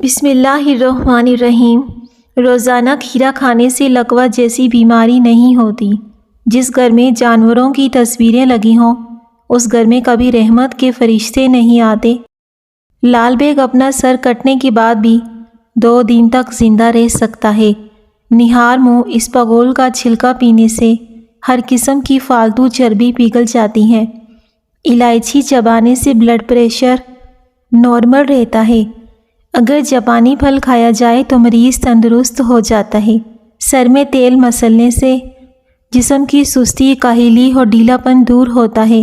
بسم اللہ الرحمن الرحیم۔ روزانہ کھیرا کھانے سے لقوہ جیسی بیماری نہیں ہوتی۔ جس گھر میں جانوروں کی تصویریں لگی ہوں اس گھر میں کبھی رحمت کے فرشتے نہیں آتے۔ لال بیگ اپنا سر کٹنے کے بعد بھی 2 دن تک زندہ رہ سکتا ہے۔ نہار منہ اسپغول کا چھلکا پینے سے ہر قسم کی فالتو چربی پگھل جاتی ہے۔ الائچی چبانے سے بلڈ پریشر نارمل رہتا ہے۔ اگر جاپانی پھل کھایا جائے تو مریض تندرست ہو جاتا ہے۔ سر میں تیل مسلنے سے جسم کی سستی، کاہلی اور ڈھیلا پن دور ہوتا ہے۔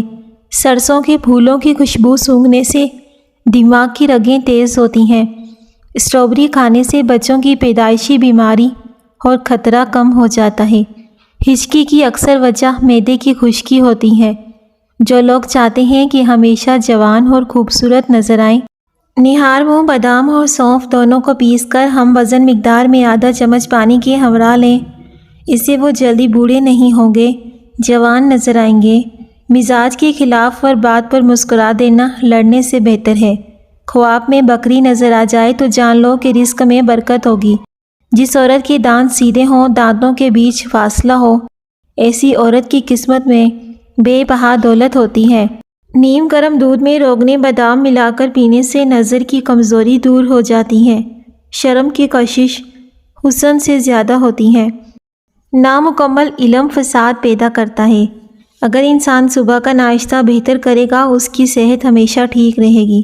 سرسوں کے پھولوں کی خوشبو سونگھنے سے دماغ کی رگیں تیز ہوتی ہیں۔ اسٹرابیری کھانے سے بچوں کی پیدائشی بیماری اور خطرہ کم ہو جاتا ہے۔ ہچکی کی اکثر وجہ معدے کی خشکی ہوتی ہے۔ جو لوگ چاہتے ہیں کہ ہمیشہ جوان اور خوبصورت نظر آئیں، نہار منہ بادام اور سونف دونوں کو پیس کر ہم وزن مقدار میں آدھا چمچ پانی کے ہمراہ لیں۔ اس سے وہ جلدی بوڑھے نہیں ہوں گے، جوان نظر آئیں گے۔ مزاج کے خلاف ہر بات پر مسکرا دینا لڑنے سے بہتر ہے۔ خواب میں بکری نظر آ جائے تو جان لو کہ رزق میں برکت ہوگی۔ جس عورت کے دانت سیدھے ہوں، دانتوں کے بیچ فاصلہ ہو، ایسی عورت کی قسمت میں بے بہا دولت ہوتی ہے۔ نیم گرم دودھ میں روغن بادام ملا کر پینے سے نظر کی کمزوری دور ہو جاتی ہے۔ شرم کی کشش حسن سے زیادہ ہوتی ہے۔ نامکمل علم فساد پیدا کرتا ہے۔ اگر انسان صبح کا ناشتہ بہتر کرے گا اس کی صحت ہمیشہ ٹھیک رہے گی۔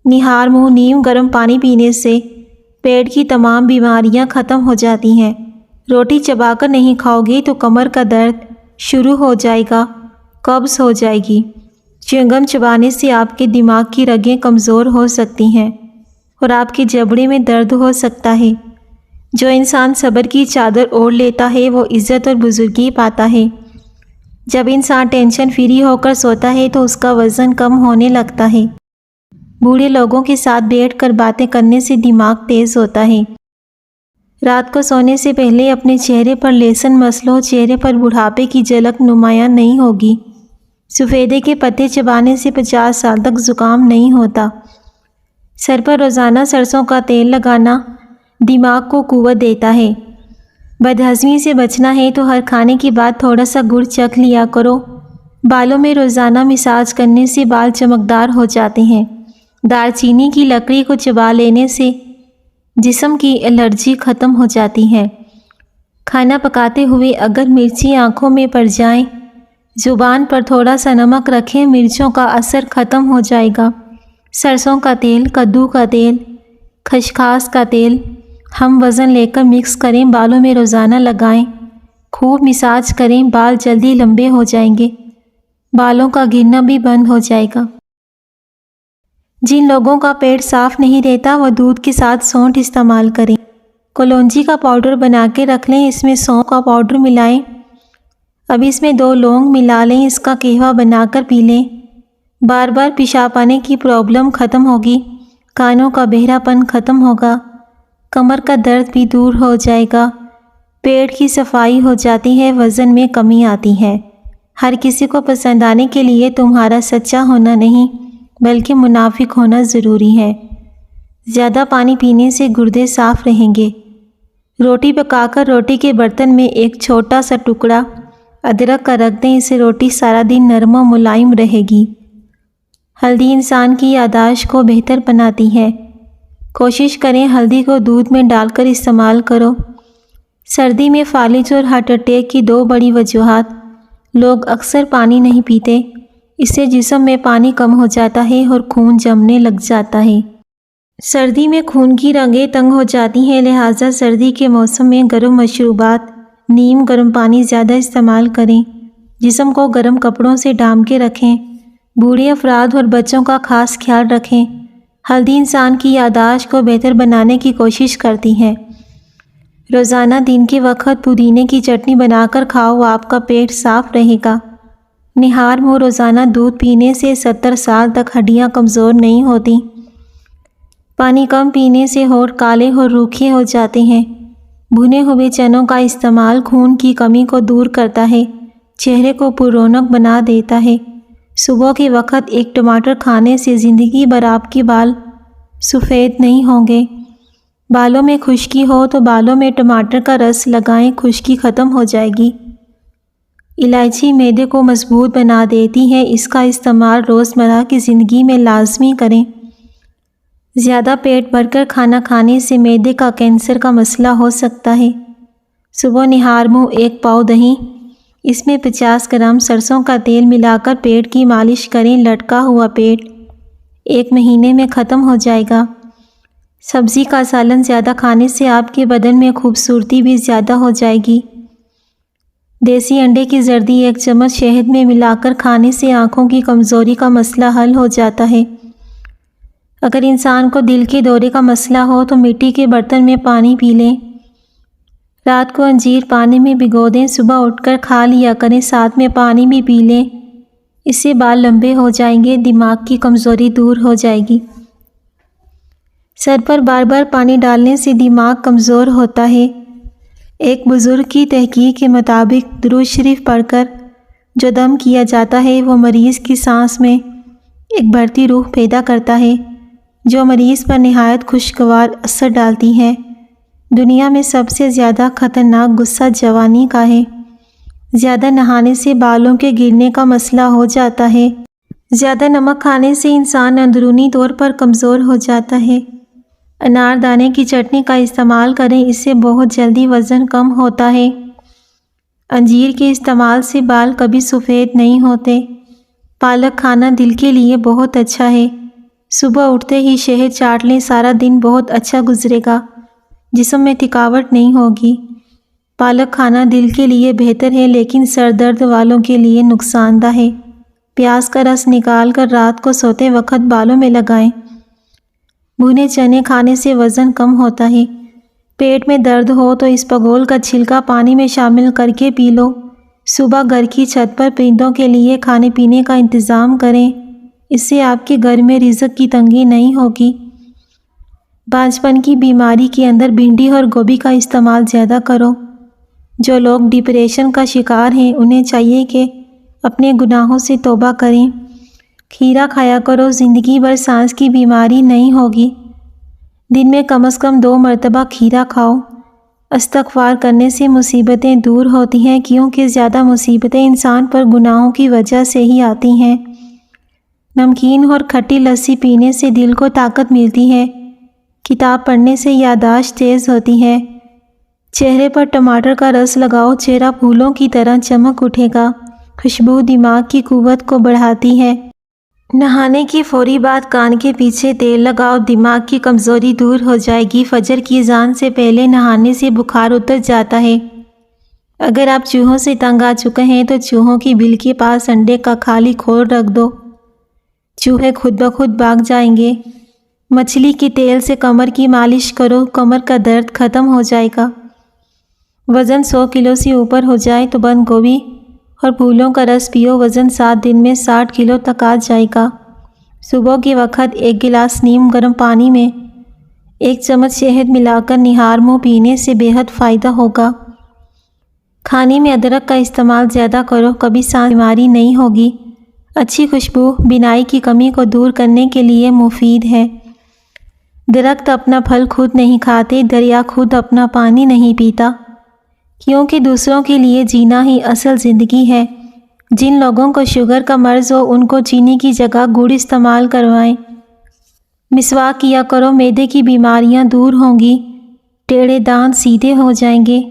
نہار منہ نیم گرم پانی پینے سے پیٹ کی تمام بیماریاں ختم ہو جاتی ہیں۔ روٹی چبا کر نہیں کھاؤ گے تو کمر کا درد شروع ہو جائے گا، قبض ہو جائے گی۔ چیونگم چبانے سے آپ کے دماغ کی رگیں کمزور ہو سکتی ہیں اور آپ کے جبڑے میں درد ہو سکتا ہے۔ جو انسان صبر کی چادر اوڑھ لیتا ہے وہ عزت اور بزرگی پاتا ہے۔ جب انسان ٹینشن فری ہو کر سوتا ہے تو اس کا وزن کم ہونے لگتا ہے۔ بوڑھے لوگوں کے ساتھ بیٹھ کر باتیں کرنے سے دماغ تیز ہوتا ہے۔ رات کو سونے سے پہلے اپنے چہرے پر لہسن مس لو، چہرے پر بڑھاپے کی جھلک نمایاں نہیں ہوگی۔ سفیدے کے پتے چبانے سے 50 سال تک زکام نہیں ہوتا۔ سر پر روزانہ سرسوں کا تیل لگانا دماغ کو قوت دیتا ہے۔ بدہضمی سے بچنا ہے تو ہر کھانے کے بعد تھوڑا سا گڑ چکھ لیا کرو۔ بالوں میں روزانہ مساج کرنے سے بال چمکدار ہو جاتے ہیں۔ دار چینی کی لکڑی کو چبا لینے سے جسم کی الرجی ختم ہو جاتی ہے۔ کھانا پکاتے ہوئے اگر مرچی آنکھوں میں پڑ جائیں، زبان پر تھوڑا سا نمک رکھیں، مرچوں کا اثر ختم ہو جائے گا۔ سرسوں کا تیل، کدو کا تیل، خسخاس کا تیل ہم وزن لے کر مکس کریں، بالوں میں روزانہ لگائیں، خوب مساج کریں، بال جلدی لمبے ہو جائیں گے، بالوں کا گرنا بھی بند ہو جائے گا۔ جن لوگوں کا پیٹ صاف نہیں رہتا وہ دودھ کے ساتھ سونٹھ استعمال کریں۔ کلونجی کا پاؤڈر بنا کے رکھ لیں، اس میں سونف کا پاؤڈر ملائیں، اب اس میں 2 لونگ ملا لیں، اس کا قہوہ بنا کر پی لیں۔ بار بار پیشاب آنے کی پرابلم ختم ہوگی، کانوں کا بہرا پن ختم ہوگا، کمر کا درد بھی دور ہو جائے گا، پیٹ کی صفائی ہو جاتی ہے، وزن میں کمی آتی ہے۔ ہر کسی کو پسند آنے کے لیے تمہارا سچا ہونا نہیں بلکہ منافق ہونا ضروری ہے۔ زیادہ پانی پینے سے گردے صاف رہیں گے۔ روٹی پکا کر روٹی کے برتن میں ایک چھوٹا سا ٹکڑا ادرک کا رکھ دیں، اسے روٹی سارا دن نرم و ملائم رہے گی۔ ہلدی انسان کی یادداشت کو بہتر بناتی ہے۔ کوشش کریں ہلدی کو دودھ میں ڈال کر استعمال کرو۔ سردی میں فالج اور ہارٹ اٹیک کی 2 بڑی وجوہات۔ لوگ اکثر پانی نہیں پیتے، اس سے جسم میں پانی کم ہو جاتا ہے اور خون جمنے لگ جاتا ہے۔ سردی میں خون کی رگیں تنگ ہو جاتی ہیں، لہٰذا سردی کے موسم میں گرم مشروبات، نیم گرم پانی زیادہ استعمال کریں۔ جسم کو گرم کپڑوں سے ڈھانپ کے رکھیں۔ بوڑھے افراد اور بچوں کا خاص خیال رکھیں۔ ہلدی انسان کی یادداشت کو بہتر بنانے کی کوشش کرتی ہے۔ روزانہ دن کے وقت پودینے کی چٹنی بنا کر کھاؤ، آپ کا پیٹ صاف رہے گا۔ نہار منہ روزانہ دودھ پینے سے 70 سال تک ہڈیاں کمزور نہیں ہوتی۔ پانی کم پینے سے ہونٹ کالے اور روکھے ہو جاتے ہیں۔ بھنے ہوئے چنوں کا استعمال خون کی کمی کو دور کرتا ہے، چہرے کو پر رونق بنا دیتا ہے۔ صبح کے وقت ایک ٹماٹر کھانے سے زندگی بھر آپ کے بال سفید نہیں ہوں گے۔ بالوں میں خشکی ہو تو بالوں میں ٹماٹر کا رس لگائیں، خشکی ختم ہو جائے گی۔ الائچی معدے کو مضبوط بنا دیتی ہے، اس کا استعمال روزمرہ کی زندگی میں لازمی کریں۔ زیادہ پیٹ بھر کر کھانا کھانے سے معدے کا کینسر کا مسئلہ ہو سکتا ہے۔ صبح نہار منہ 1 پاؤ دہی، اس میں 50 گرام سرسوں کا تیل ملا کر پیٹ کی مالش کریں، لٹکا ہوا پیٹ 1 مہینے میں ختم ہو جائے گا۔ سبزی کا سالن زیادہ کھانے سے آپ کے بدن میں خوبصورتی بھی زیادہ ہو جائے گی۔ دیسی انڈے کی زردی 1 چمچ شہد میں ملا کر کھانے سے آنکھوں کی کمزوری کا مسئلہ حل ہو جاتا ہے۔ اگر انسان کو دل کے دورے کا مسئلہ ہو تو مٹی کے برتن میں پانی پی لیں۔ رات کو انجیر پانی میں بھگو دیں، صبح اٹھ کر کھا لیا کریں، ساتھ میں پانی بھی پی لیں۔ اس سے بال لمبے ہو جائیں گے، دماغ کی کمزوری دور ہو جائے گی۔ سر پر بار بار پانی ڈالنے سے دماغ کمزور ہوتا ہے۔ ایک بزرگ کی تحقیق کے مطابق درود شریف پڑھ کر جو دم کیا جاتا ہے وہ مریض کی سانس میں ایک بڑھتی روح پیدا کرتا ہے جو مریض پر نہایت خوشگوار اثر ڈالتی ہے۔ دنیا میں سب سے زیادہ خطرناک غصہ جوانی کا ہے۔ زیادہ نہانے سے بالوں کے گرنے کا مسئلہ ہو جاتا ہے۔ زیادہ نمک کھانے سے انسان اندرونی طور پر کمزور ہو جاتا ہے۔ انار دانے کی چٹنی کا استعمال کریں، اس سے بہت جلدی وزن کم ہوتا ہے۔ انجیر کے استعمال سے بال کبھی سفید نہیں ہوتے۔ پالک کھانا دل کے لیے بہت اچھا ہے۔ صبح اٹھتے ہی شہد چاٹ لیں، سارا دن بہت اچھا گزرے گا، جسم میں تھکاوٹ نہیں ہوگی۔ پالک کھانا دل کے لیے بہتر ہے لیکن سر درد والوں کے لیے نقصان دہ ہے۔ پیاز کا رس نکال کر رات کو سوتے وقت بالوں میں لگائیں۔ بھنے چنے کھانے سے وزن کم ہوتا ہے۔ پیٹ میں درد ہو تو اسپغول کا چھلکا پانی میں شامل کر کے پی لو۔ صبح گھر کی چھت پر پرندوں کے لیے کھانے پینے کا انتظام کریں، اس سے آپ کے گھر میں رزق کی تنگی نہیں ہوگی۔ بانجھپن کی بیماری کے اندر بھنڈی اور گوبھی کا استعمال زیادہ کرو۔ جو لوگ ڈپریشن کا شکار ہیں انہیں چاہیے کہ اپنے گناہوں سے توبہ کریں۔ کھیرا کھایا کرو، زندگی بھر سانس کی بیماری نہیں ہوگی۔ دن میں کم از کم 2 مرتبہ کھیرا کھاؤ۔ استغفار کرنے سے مصیبتیں دور ہوتی ہیں کیونکہ زیادہ مصیبتیں انسان پر گناہوں کی وجہ سے ہی آتی ہیں۔ نمکین اور کھٹی لسی پینے سے دل کو طاقت ملتی ہے۔ کتاب پڑھنے سے یادداشت تیز ہوتی ہے۔ چہرے پر ٹماٹر کا رس لگاؤ، چہرہ پھولوں کی طرح چمک اٹھے گا۔ خوشبو دماغ کی قوت کو بڑھاتی ہے۔ نہانے کی فوری بعد کان کے پیچھے تیل لگاؤ، دماغ کی کمزوری دور ہو جائے گی۔ فجر کی اذان سے پہلے نہانے سے بخار اتر جاتا ہے۔ اگر آپ چوہوں سے تنگ آ چکے ہیں تو چوہوں کی بل کے پاس انڈے کا خالی کھول رکھ دو، چوہے خود بخود بھاگ جائیں گے۔ مچھلی کے تیل سے کمر کی مالش کرو، کمر کا درد ختم ہو جائے گا۔ وزن 100 کلو سے اوپر ہو جائے تو بند گوبھی اور پھولوں کا رس پیو، وزن 7 دن میں 60 کلو تک آ جائے گا۔ صبح کے وقت 1 گلاس نیم گرم پانی میں 1 چمچ شہد ملا کر نہار منہ پینے سے بے حد فائدہ ہوگا۔ کھانے میں ادرک کا استعمال زیادہ کرو، کبھی سانس بیماری نہیں ہوگی۔ اچھی خوشبو بینائی کی کمی کو دور کرنے کے لیے مفید ہے۔ درخت اپنا پھل خود نہیں کھاتے، دریا خود اپنا پانی نہیں پیتا، کیونکہ دوسروں کے لیے جینا ہی اصل زندگی ہے۔ جن لوگوں کو شوگر کا مرض ہو ان کو چینی کی جگہ گڑ استعمال کروائیں۔ مسواک کیا کرو، معدے کی بیماریاں دور ہوں گی، ٹیڑھے دانت سیدھے ہو جائیں گے۔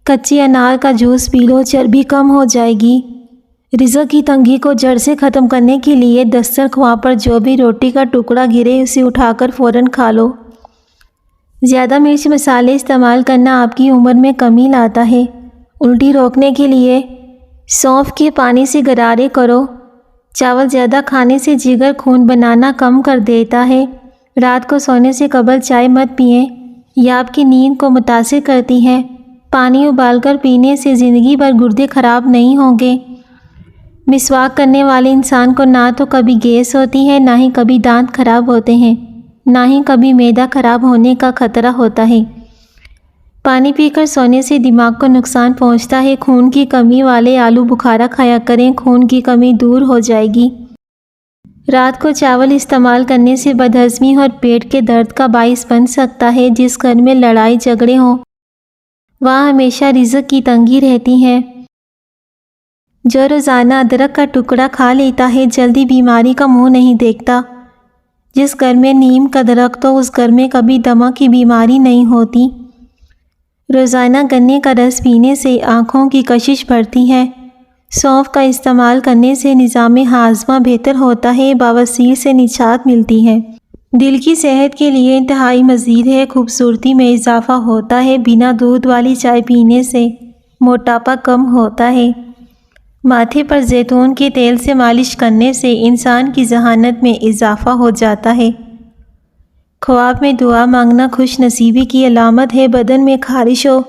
کچے انار کا جوس پی لو، چربی کم ہو جائے گی۔ رزق کی تنگی کو جڑ سے ختم کرنے کے لیے دسترخواں پر جو بھی روٹی کا ٹکڑا گرے اسے اٹھا کر فوراً کھا لو۔ زیادہ مرچ مسالے استعمال کرنا آپ کی عمر میں کمی لاتا ہے۔ الٹی روکنے کے لیے سونف کے پانی سے غرارے کرو۔ چاول زیادہ کھانے سے جگر خون بنانا کم کر دیتا ہے۔ رات کو سونے سے قبل چائے مت پئیں، یہ آپ کی نیند کو متاثر کرتی ہے۔ پانی ابال کر پینے سے زندگی بھر گردے خراب نہیں ہوں گے۔ مسواک کرنے والے انسان کو نہ تو کبھی گیس ہوتی ہے، نہ ہی کبھی دانت خراب ہوتے ہیں، نہ ہی کبھی معدہ خراب ہونے کا خطرہ ہوتا ہے۔ پانی پی کر سونے سے دماغ کو نقصان پہنچتا ہے۔ خون کی کمی والے آلو بخارا کھایا کریں، خون کی کمی دور ہو جائے گی۔ رات کو چاول استعمال کرنے سے بدہضمی اور پیٹ کے درد کا باعث بن سکتا ہے۔ جس گھر میں لڑائی جھگڑے ہوں وہاں ہمیشہ رزق کی تنگی رہتی ہے۔ جو روزانہ ادرک کا ٹکڑا کھا لیتا ہے جلدی بیماری کا منہ نہیں دیکھتا۔ جس گھر میں نیم کا درخت ہو اس گھر میں کبھی دمہ کی بیماری نہیں ہوتی۔ روزانہ گنے کا رس پینے سے آنکھوں کی کشش بڑھتی ہے۔ سونف کا استعمال کرنے سے نظام ہاضمہ بہتر ہوتا ہے، بواسیر سے نجات ملتی ہے۔ دل کی صحت کے لیے انتہائی مفید ہے، خوبصورتی میں اضافہ ہوتا ہے۔ بنا دودھ والی چائے پینے سے موٹاپا کم ہوتا ہے۔ ماتھے پر زیتون کے تیل سے مالش کرنے سے انسان کی ذہانت میں اضافہ ہو جاتا ہے۔ خواب میں دعا مانگنا خوش نصیبی کی علامت ہے۔ بدن میں خارش ہو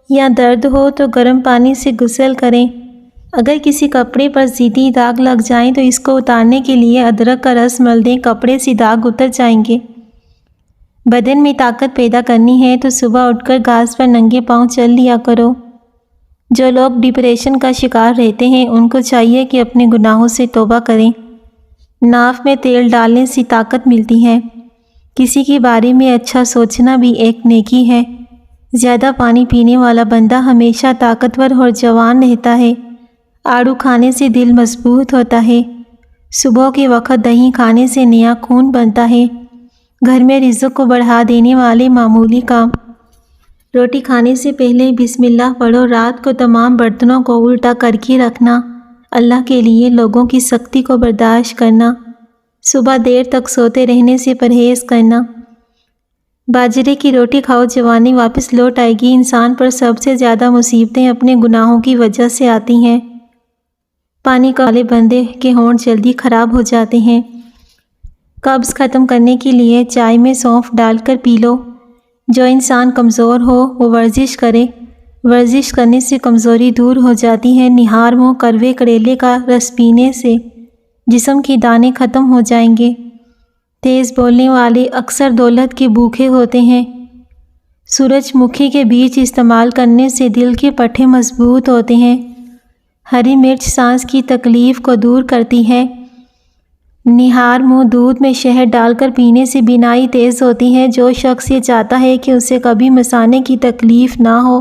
یا درد ہو تو گرم پانی سے غسل کریں۔ اگر کسی کپڑے پر ضدی داغ لگ جائیں تو اس کو اتارنے کے لیے ادرک کا رس مل دیں، کپڑے سے داغ اتر جائیں گے۔ بدن میں طاقت پیدا کرنی ہے تو صبح اٹھ کر گھاس پر ننگے پاؤں چل لیا کرو۔ جو لوگ ڈپریشن کا شکار رہتے ہیں ان کو چاہیے کہ اپنے گناہوں سے توبہ کریں۔ ناف میں تیل ڈالنے سے طاقت ملتی ہے۔ کسی کے بارے میں اچھا سوچنا بھی ایک نیکی ہے۔ زیادہ پانی پینے والا بندہ ہمیشہ طاقتور اور جوان رہتا ہے۔ آڑو کھانے سے دل مضبوط ہوتا ہے۔ صبح کے وقت دہی کھانے سے نیا خون بنتا ہے۔ گھر میں رزق کو بڑھا دینے والے معمولی کام: روٹی کھانے سے پہلے بسم اللہ پڑھو۔ رات کو تمام برتنوں کو الٹا کر کے رکھنا۔ اللہ کے لیے لوگوں کی سختی کو برداشت کرنا۔ صبح دیر تک سوتے رہنے سے پرہیز کرنا۔ باجرے کی روٹی کھاؤ، جوانی واپس لوٹ آئے گی۔ انسان پر سب سے زیادہ مصیبتیں اپنے گناہوں کی وجہ سے آتی ہیں۔ پانی والے بندے کے ہونٹ جلدی خراب ہو جاتے ہیں۔ قبض ختم کرنے کے لیے چائے میں سونف ڈال کر پی لو۔ جو انسان کمزور ہو وہ ورزش کرے۔ ورزش کرنے سے کمزوری دور ہو جاتی ہے۔ نہار منہ کروے کریلے کا رس پینے سے جسم کے دانے ختم ہو جائیں گے۔ تیز بولنے والے اکثر دولت کے بھوکے ہوتے ہیں۔ سورج مکھی کے بیج استعمال کرنے سے دل کے پٹھے مضبوط ہوتے ہیں۔ ہری مرچ سانس کی تکلیف کو دور کرتی ہے۔ نہار منہ دودھ میں شہد ڈال کر پینے سے بینائی تیز ہوتی ہے۔ جو شخص یہ چاہتا ہے کہ اسے کبھی مثانے کی تکلیف نہ ہو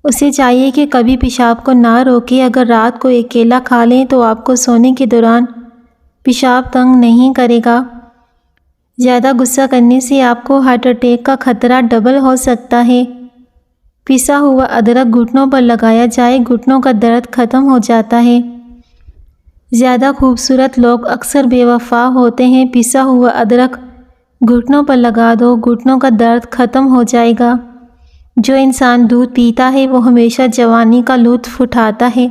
اسے چاہیے کہ کبھی پیشاب کو نہ روکے۔ اگر رات کو ایک کیلا کھا لیں تو آپ کو سونے کے دوران پیشاب تنگ نہیں کرے گا۔ زیادہ غصہ کرنے سے آپ کو ہارٹ اٹیک کا خطرہ ڈبل ہو سکتا ہے۔ پسا ہوا ادرک گھٹنوں پر لگایا جائے، گھٹنوں کا درد ختم ہو جاتا ہے۔ زیادہ خوبصورت لوگ اکثر بے وفا ہوتے ہیں۔ پسا ہوا ادرک گھٹنوں پر لگا دو، گھٹنوں کا درد ختم ہو جائے گا۔ جو انسان دودھ پیتا ہے وہ ہمیشہ جوانی کا لطف اٹھاتا ہے۔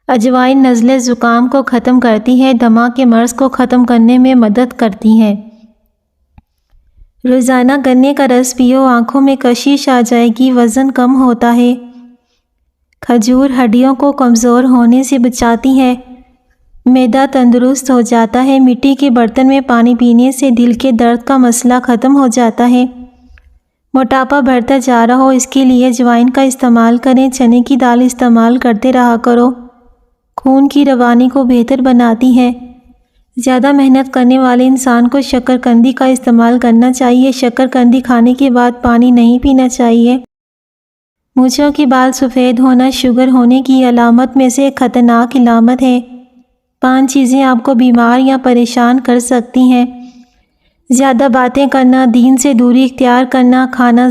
اجوائن نزلے زکام کو ختم کرتی ہے، دمہ کے مرض کو ختم کرنے میں مدد کرتی ہے۔ روزانہ گنے کا رس پیو، آنکھوں میں کشش آ جائے گی، وزن کم ہوتا ہے۔ کھجور ہڈیوں کو کمزور ہونے سے بچاتی ہے، معدہ تندرست ہو جاتا ہے۔ مٹی کے برتن میں پانی پینے سے دل کے درد کا مسئلہ ختم ہو جاتا ہے۔ موٹاپا بڑھتا جا رہا ہو اس کے لیے اجوائن کا استعمال کریں۔ چنے کی دال استعمال کرتے رہا کرو، خون کی روانی کو بہتر بناتی ہے۔ زیادہ محنت کرنے والے انسان کو شکرقندی کا استعمال کرنا چاہیے۔ شکرقندی کھانے کے بعد پانی نہیں پینا چاہیے۔ مونچھوں کے بال سفید ہونا شوگر ہونے کی علامت میں سے ایک خطرناک علامت ہے۔ 5 چیزیں آپ کو بیمار یا پریشان کر سکتی ہیں: زیادہ باتیں کرنا، دین سے دوری اختیار کرنا، کھانا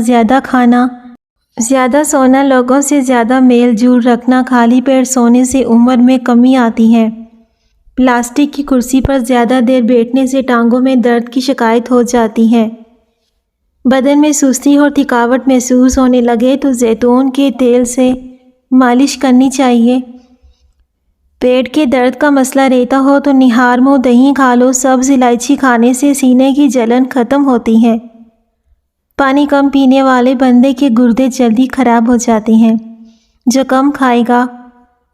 زیادہ سونا، لوگوں سے زیادہ میل جول رکھنا، خالی پیٹ سونے سے عمر میں کمی آتی ہے۔ پلاسٹک کی کرسی پر زیادہ دیر بیٹھنے سے ٹانگوں میں درد کی شکایت ہو جاتی ہے۔ بدن میں سستی اور تھکاوٹ محسوس ہونے لگے تو زیتون کے تیل سے مالش کرنی چاہیے۔ پیٹ کے درد کا مسئلہ رہتا ہو تو نہار منہ دہی کھا لو۔ سبز الائچی کھانے سے سینے کی جلن ختم ہوتی ہے۔ پانی کم پینے والے بندے کے گردے جلدی خراب ہو جاتے ہیں۔ جو کم کھائے گا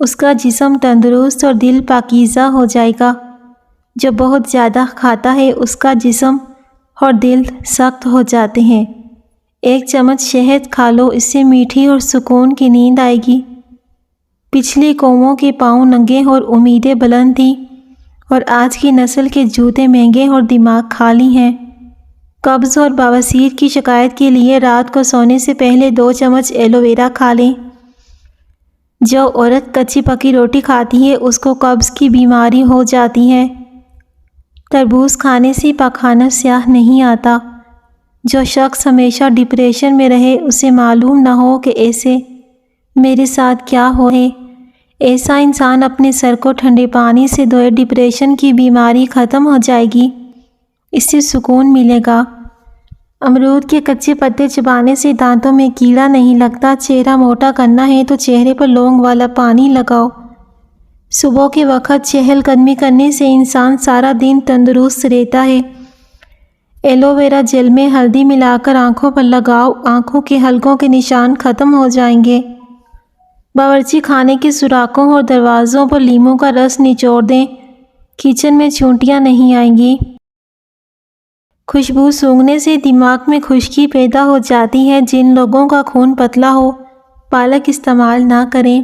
اس کا جسم تندرست اور دل پاکیزہ ہو جائے گا۔ جو بہت زیادہ کھاتا ہے اس کا جسم اور دل سخت ہو جاتے ہیں۔ 1 چمچ شہد کھا لو، اس سے میٹھی اور سکون کی نیند آئے گی۔ پچھلی قوموں کے پاؤں ننگے اور امیدیں بلند تھیں اور آج کی نسل کے جوتے مہنگے اور دماغ خالی ہیں۔ قبض اور بواسیر کی شکایت کے لیے رات کو سونے سے پہلے 2 چمچ ایلو ویرا کھا لیں۔ جو عورت کچی پکی روٹی کھاتی ہے اس کو قبض کی بیماری ہو جاتی ہے۔ تربوز کھانے سے پاخانہ سیاہ نہیں آتا۔ جو شخص ہمیشہ ڈپریشن میں رہے اسے معلوم نہ ہو کہ ایسے میرے ساتھ کیا ہو ہے۔ ایسا انسان اپنے سر کو ٹھنڈے پانی سے دھوئے، ڈپریشن کی بیماری ختم ہو جائے گی، اس سے سکون ملے گا۔ امرود کے کچے پتے چبانے سے دانتوں میں کیڑا نہیں لگتا۔ چہرہ موٹا کرنا ہے تو چہرے پر لونگ والا پانی لگاؤ۔ صبح کے وقت چہل قدمی کرنے سے انسان سارا دن تندرست رہتا ہے۔ ایلو ویرا جیل میں ہلدی ملا کر آنکھوں پر لگاؤ، آنکھوں کے حلقوں کے نشان ختم ہو جائیں گے۔ باورچی خانے کے سوراخوں اور دروازوں پر لیموں کا رس نچوڑ دیں، کچن میں چونٹیاں نہیں آئیں گی۔ خوشبو سونگھنے سے دماغ میں خشکی پیدا ہو جاتی ہے۔ جن لوگوں کا خون پتلا ہو پالک استعمال نہ کریں۔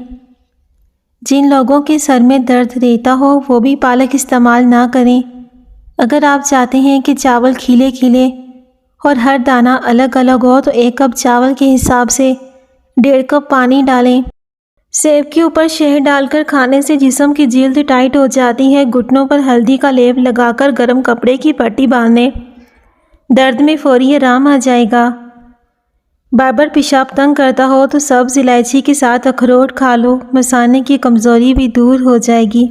جن لوگوں کے سر میں درد رہتا ہو وہ بھی پالک استعمال نہ کریں۔ اگر آپ چاہتے ہیں کہ چاول کھیلے کھیلے اور ہر دانہ الگ الگ ہو تو 1 کپ چاول کے حساب سے 1.5 کپ پانی ڈالیں۔ سیب کے اوپر شہد ڈال کر کھانے سے جسم کی جلد ٹائٹ ہو جاتی ہے۔ گھٹنوں پر ہلدی کا لیپ لگا کر گرم کپڑے کی پٹی باندھیں، درد میں فوری آرام آ جائے گا۔ بار بار پیشاب تنگ کرتا ہو تو سبز الائچی کے ساتھ اخروٹ کھا لو، مثانے کی کمزوری بھی دور ہو جائے گی۔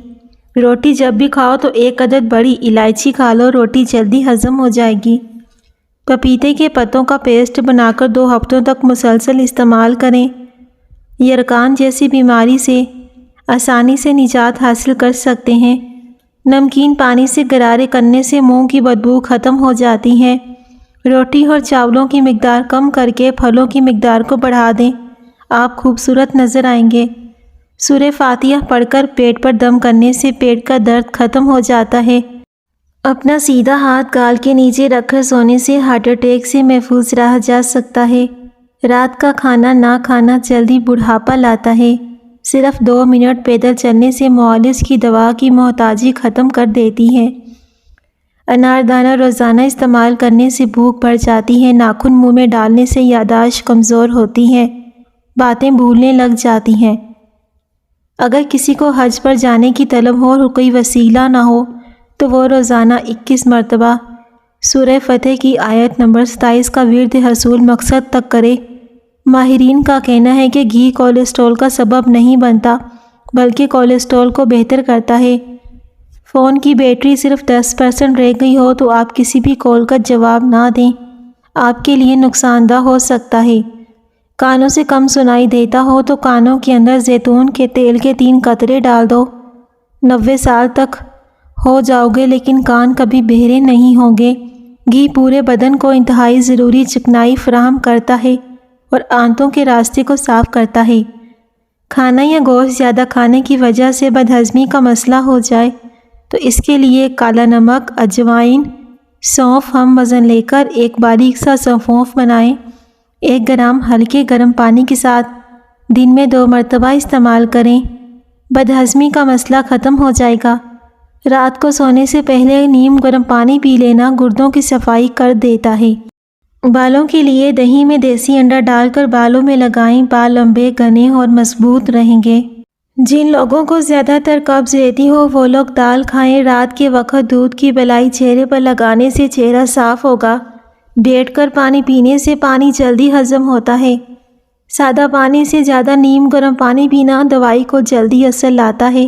روٹی جب بھی کھاؤ تو 1 عدد بڑی الائچی کھا لو، روٹی جلدی ہضم ہو جائے گی۔ پپیتے کے پتوں کا پیسٹ بنا کر 2 ہفتوں تک مسلسل استعمال کریں۔ یرقان جیسی بیماری سے آسانی سے نجات حاصل کر سکتے ہیں۔ نمکین پانی سے غرارے کرنے سے منہ کی بدبو ختم ہو جاتی ہے۔ روٹی اور چاولوں کی مقدار کم کر کے پھلوں کی مقدار کو بڑھا دیں، آپ خوبصورت نظر آئیں گے۔ سورہ فاتحہ پڑھ کر پیٹ پر دم کرنے سے پیٹ کا درد ختم ہو جاتا ہے۔ اپنا سیدھا ہاتھ گال کے نیچے رکھ کر سونے سے ہارٹ اٹیک سے محفوظ رہا جا سکتا ہے۔ رات کا کھانا نہ کھانا جلدی بڑھاپا لاتا ہے۔ صرف 2 منٹ پیدل چلنے سے معالج کی دوا کی محتاجی ختم کر دیتی ہے۔ اناردانہ روزانہ استعمال کرنے سے بھوک بڑھ جاتی ہے۔ ناخن منہ میں ڈالنے سے یادداشت کمزور ہوتی ہے، باتیں بھولنے لگ جاتی ہیں۔ اگر کسی کو حج پر جانے کی طلب ہو اور کوئی وسیلہ نہ ہو تو وہ روزانہ 21 مرتبہ سورہ فتح کی آیت نمبر 27 کا ورد حصول مقصد تک کرے۔ ماہرین کا کہنا ہے کہ گھی کولیسٹرول کا سبب نہیں بنتا بلکہ کولیسٹرول کو بہتر کرتا ہے۔ فون کی بیٹری صرف 10% رہ گئی ہو تو آپ کسی بھی کال کا جواب نہ دیں، آپ کے لیے نقصان دہ ہو سکتا ہے۔ کانوں سے کم سنائی دیتا ہو تو کانوں کے اندر زیتون کے تیل کے 3 قطرے ڈال دو۔ 90 سال تک ہو جاؤ گے لیکن کان کبھی بہرے نہیں ہوں گے۔ گھی پورے بدن کو انتہائی ضروری چکنائی فراہم کرتا ہے اور آنتوں کے راستے کو صاف کرتا ہے۔ کھانا یا گوشت زیادہ کھانے کی وجہ سے بدہضمی کا مسئلہ ہو جائے تو اس کے لیے کالا نمک، اجوائن، سونف ہم وزن لے کر ایک باریک سا سونف بنائیں۔ 1 گرام ہلکے گرم پانی کے ساتھ دن میں 2 مرتبہ استعمال کریں، بدہضمی کا مسئلہ ختم ہو جائے گا۔ رات کو سونے سے پہلے نیم گرم پانی پی لینا گردوں کی صفائی کر دیتا ہے۔ بالوں کے لیے دہی میں دیسی انڈا ڈال کر بالوں میں لگائیں، بال لمبے، گھنے اور مضبوط رہیں گے۔ جن لوگوں کو زیادہ تر قبض رہتی ہو وہ لوگ دال کھائیں۔ رات کے وقت دودھ کی بلائی چہرے پر لگانے سے چہرہ صاف ہوگا۔ بیٹھ کر پانی پینے سے پانی جلدی ہضم ہوتا ہے۔ سادہ پانی سے زیادہ نیم گرم پانی پینا دوائی کو جلدی اثر لاتا ہے۔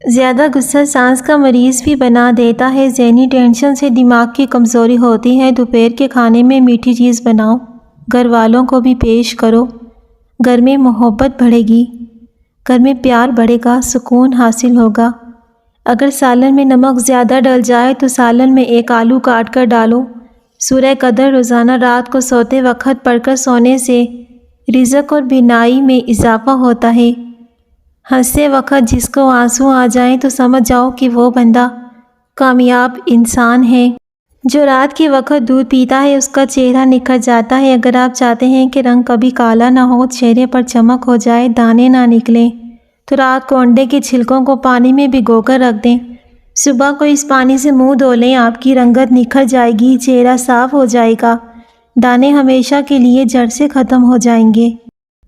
زیادہ غصہ سانس کا مریض بھی بنا دیتا ہے۔ ذہنی ٹینشن سے دماغ کی کمزوری ہوتی ہے۔ دوپہر کے کھانے میں میٹھی چیز بناؤ، گھر والوں کو بھی پیش کرو۔ گھر میں محبت بڑھے گی، گھر میں پیار بڑھے گا، سکون حاصل ہوگا۔ اگر سالن میں نمک زیادہ ڈل جائے تو سالن میں 1 آلو کاٹ کر ڈالو۔ سورہ قدر روزانہ رات کو سوتے وقت پڑھ کر سونے سے رزق اور بینائی میں اضافہ ہوتا ہے۔ ہنستے وقت جس کو آنسو آ جائیں تو سمجھ جاؤ کہ وہ بندہ کامیاب انسان ہے۔ جو رات کے وقت دودھ پیتا ہے اس کا چہرہ نکھر جاتا ہے۔ اگر آپ چاہتے ہیں کہ رنگ کبھی کالا نہ ہو، چہرے پر چمک ہو جائے، دانے نہ نکلیں تو رات کو انڈے کے چھلکوں کو پانی میں بھگو کر رکھ دیں۔ صبح کو اس پانی سے منہ دھو لیں، آپ کی رنگت نکھر جائے گی، چہرہ صاف ہو جائے گا، دانے ہمیشہ کے لیے جڑ سے ختم ہو جائیں گے۔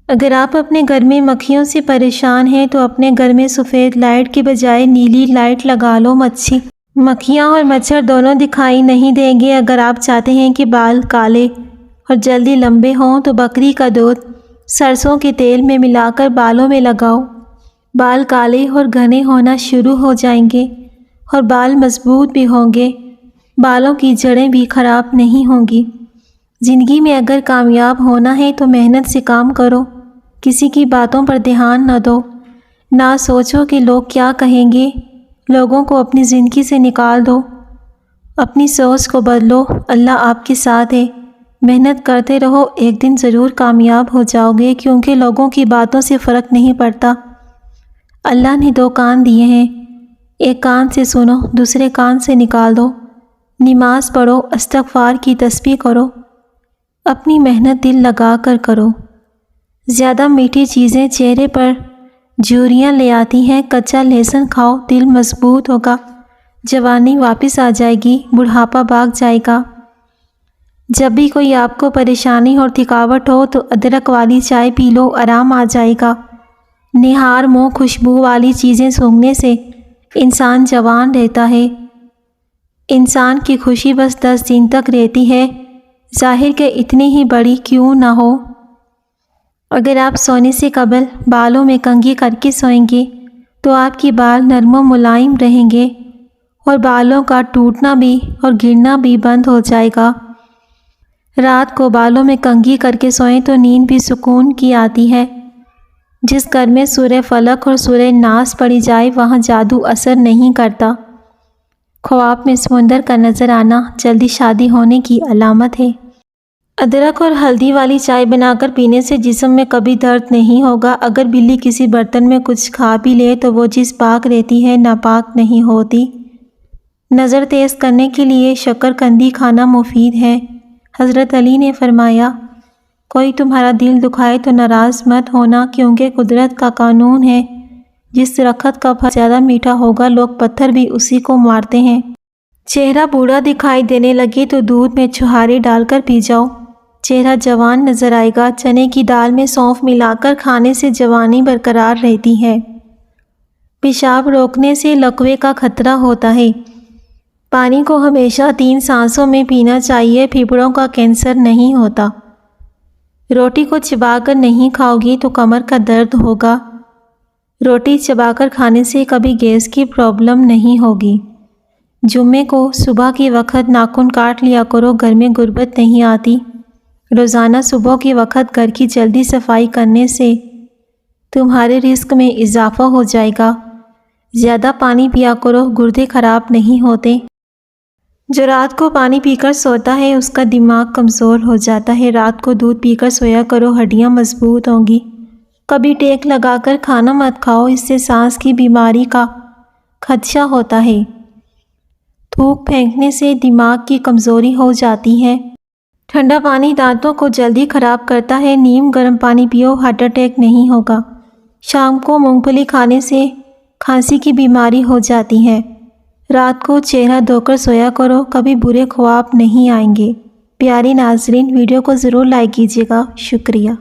اگر آپ اپنے گھر میں مکھیوں سے پریشان ہیں تو اپنے گھر میں سفید لائٹ کے بجائے نیلی لائٹ لگا لو۔ مکھیاں اور مچھر دونوں دکھائی نہیں دیں گے۔ اگر آپ چاہتے ہیں کہ بال کالے اور جلدی لمبے ہوں تو بکری کا دودھ سرسوں کے تیل میں ملا کر بالوں میں لگاؤ۔ بال کالے اور گھنے ہونا شروع ہو جائیں گے اور بال مضبوط بھی ہوں گے، بالوں کی جڑیں بھی خراب نہیں ہوں گی۔ زندگی میں اگر کامیاب ہونا ہے تو محنت سے کام کرو، کسی کی باتوں پر دھیان نہ دو، نہ سوچو کہ لوگ کیا کہیں گے۔ لوگوں کو اپنی زندگی سے نکال دو، اپنی سوچ کو بدلو۔ اللہ آپ کے ساتھ ہے، محنت کرتے رہو، ایک دن ضرور کامیاب ہو جاؤ گے، کیونکہ لوگوں کی باتوں سے فرق نہیں پڑتا۔ اللہ نے 2 کان دیے ہیں، ایک کان سے سنو، دوسرے کان سے نکال دو۔ نماز پڑھو، استغفار کی تسبیح کرو، اپنی محنت دل لگا کر کرو۔ زیادہ میٹھی چیزیں چہرے پر جھریاں لے آتی ہیں، کچا لہسن کھاؤ، دل مضبوط ہوگا، جوانی واپس آ جائے گی، بڑھاپا بھاگ جائے گا۔ جب بھی کوئی آپ کو پریشانی اور تھکاوٹ ہو تو ادرک والی چائے پی لو، آرام آ جائے گا۔ نہار منہ خوشبو والی چیزیں سونگھنے سے انسان جوان رہتا ہے۔ انسان کی خوشی بس 10 دن تک رہتی ہے، ظاہر کہ اتنی ہی بڑی کیوں نہ ہو۔ اگر آپ سونے سے قبل بالوں میں کنگھی کر کے سوئیں گے تو آپ کے بال نرم و ملائم رہیں گے اور بالوں کا ٹوٹنا بھی اور گرنا بھی بند ہو جائے گا۔ رات کو بالوں میں کنگھی کر کے سوئیں تو نیند بھی سکون کی آتی ہے۔ جس گھر میں سورہ فلق اور سورہ ناس پڑھی جائے وہاں جادو اثر نہیں کرتا۔ خواب میں سمندر کا نظر آنا جلدی شادی ہونے کی علامت ہے۔ ادرک اور ہلدی والی چائے بنا کر پینے سے جسم میں کبھی درد نہیں ہوگا۔ اگر بلی کسی برتن میں کچھ کھا بھی لے تو وہ چیز پاک رہتی ہے، ناپاک نہیں ہوتی۔ نظر تیز کرنے کے لیے شکرکندی کھانا مفید ہے۔ حضرت علی نے فرمایا، کوئی تمہارا دل دکھائے تو ناراض مت ہونا، کیونکہ قدرت کا قانون ہے، جس درخت کا پھل زیادہ میٹھا ہوگا لوگ پتھر بھی اسی کو مارتے ہیں۔ چہرہ بوڑھا دکھائی دینے لگے تو دودھ میں چھہارے ڈال کر پی جاؤ، چہرہ جوان نظر آئے گا۔ چنے کی دال میں سونف ملا کر کھانے سے جوانی برقرار رہتی ہے۔ پیشاب روکنے سے لقوے کا خطرہ ہوتا ہے۔ پانی کو ہمیشہ 3 سانسوں میں پینا چاہیے، پھیپھڑوں کا کینسر نہیں ہوتا۔ روٹی کو چبا کر نہیں کھاؤ گی تو کمر کا درد ہوگا۔ روٹی چبا کر کھانے سے کبھی گیس کی پرابلم نہیں ہوگی۔ جمعے کو صبح کے وقت ناخن کاٹ لیا کرو، گھر میں غربت نہیں آتی۔ روزانہ صبح کے وقت گھر کی جلدی صفائی کرنے سے تمہارے رزق میں اضافہ ہو جائے گا۔ زیادہ پانی پیا کرو، گردے خراب نہیں ہوتے۔ جو رات کو پانی پی کر سوتا ہے اس کا دماغ کمزور ہو جاتا ہے۔ رات کو دودھ پی کر سویا کرو، ہڈیاں مضبوط ہوں گی۔ کبھی ٹیک لگا کر کھانا مت کھاؤ، اس سے سانس کی بیماری کا خدشہ ہوتا ہے۔ تھوک پھینکنے سے دماغ کی کمزوری ہو جاتی ہے۔ ٹھنڈا پانی دانتوں کو جلدی خراب کرتا ہے، نیم گرم پانی پیو، ہارٹ اٹیک نہیں ہوگا۔ شام کو مونگ پھلی کھانے سے کھانسی کی بیماری ہو جاتی ہے۔ رات کو چہرہ دھو کر سویا کرو، کبھی برے خواب نہیں آئیں گے۔ پیارے ناظرین، ویڈیو کو ضرور لائک کیجیے گا، شکریہ۔